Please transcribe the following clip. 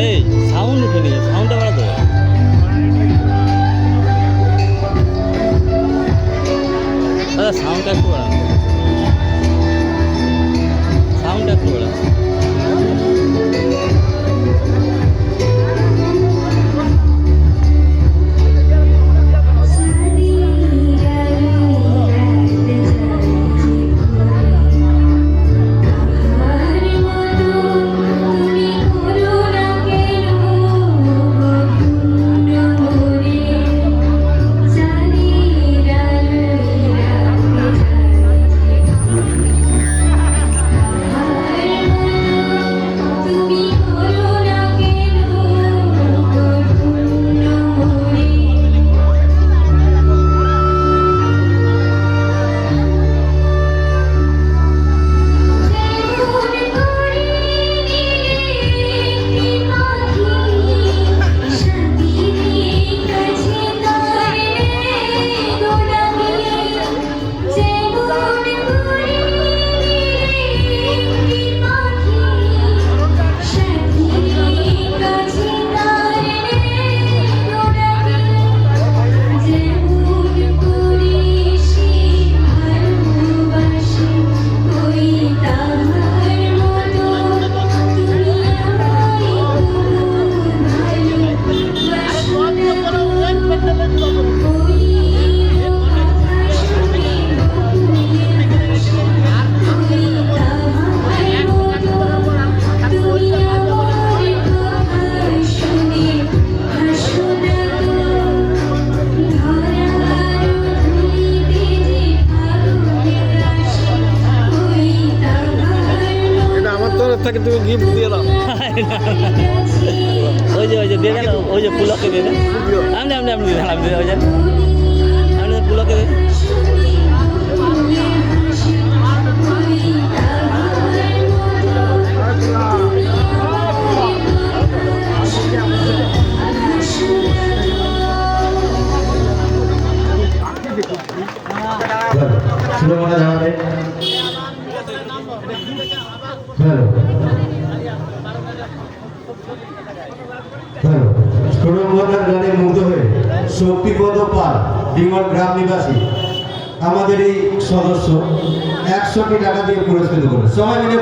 এই সাউন্ড উঠেনি, সাউন্ডটা বাড়াতো। দাদা সাউন্ডটা একটু বাড়ান, সাউন্ডটা একটু বাড়ান। তাকে তুমি গিফট দিয়ে দাও। ওই যে দিয়ে দেন, ওই যে পুলকে দিয়ে দেন। আপনি আপনি আপনি দিয়ে দেন, আপনি ওই যে আপনি পুলকে দিয়ে দেন। গানে মুগ্ধ হয়ে শক্তিপদ পাল ডিমর গ্রাম নিবাসী আমাদের এই সদস্য 100টি টাকা দিয়ে পুরস্কৃত করে সবাই মিলে